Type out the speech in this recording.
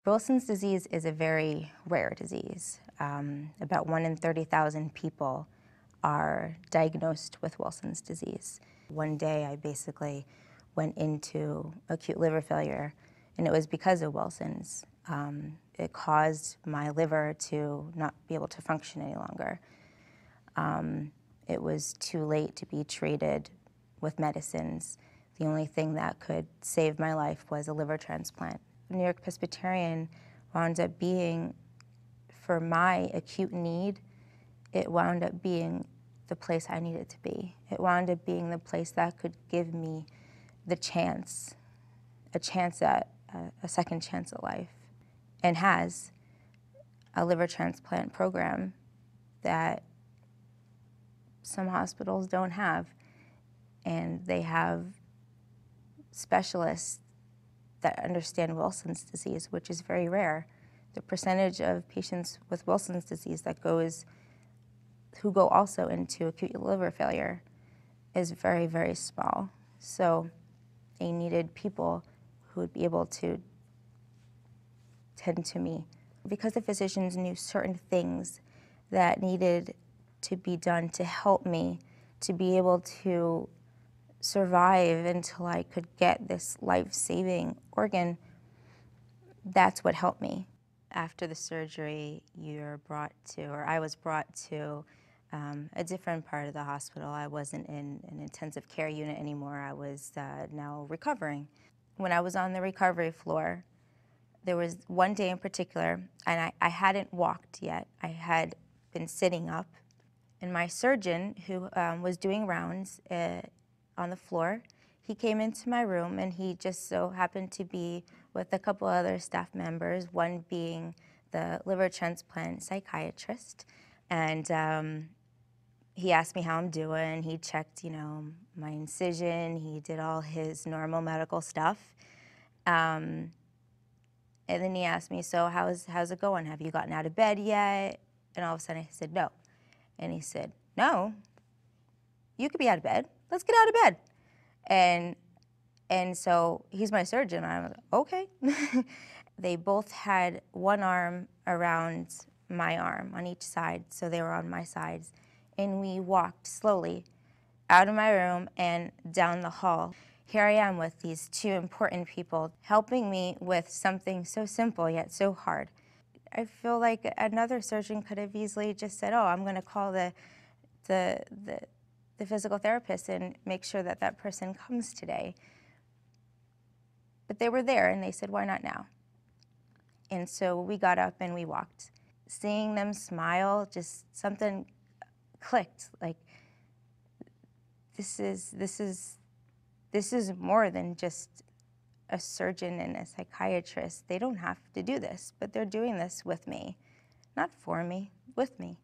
Wilson's disease is a very rare disease. About 1 in 30,000 people are diagnosed with Wilson's disease. One day I basically went into acute liver failure, and it was because of Wilson's. It caused my liver to not be able to function any longer. It was too late to be treated with medicines. The only thing that could save my life was a liver transplant. NewYork-Presbyterian wound up being, for my acute need, it wound up being the place I needed to be. It wound up being the place that could give me the chance, a second chance at life, and has a liver transplant program that some hospitals don't have. And they have specialists that understand Wilson's disease, which is very rare. The percentage of patients with Wilson's disease who go also into acute liver failure is very, very small. So they needed people who would be able to tend to me. Because the physicians knew certain things that needed to be done to help me to be able to survive until I could get this life-saving organ, that's what helped me. After the surgery, I was brought to a different part of the hospital. I wasn't in an intensive care unit anymore. I was now recovering. When I was on the recovery floor, there was one day in particular, and I hadn't walked yet. I had been sitting up, and my surgeon, who was doing rounds on the floor, he came into my room, and he just so happened to be with a couple other staff members, one being the liver transplant psychiatrist. And he asked me how I'm doing. He checked, my incision. He did all his normal medical stuff. And then he asked me, so how's it going? Have you gotten out of bed yet? And all of a sudden I said, no. And he said, no, you could be out of bed. Let's get out of bed. And so he's my surgeon. I'm like, okay. They both had one arm around my arm on each side, so they were on my sides. And we walked slowly out of my room and down the hall. Here I am with these two important people helping me with something so simple yet so hard. I feel like another surgeon could have easily just said, oh, I'm going to call the physical therapist and make sure that that person comes today. But they were there, and they said, why not now? And so we got up and we walked. Seeing them smile, just something clicked. Like, this is more than just a surgeon and a psychiatrist. They don't have to do this, but they're doing this with me. Not for me, with me.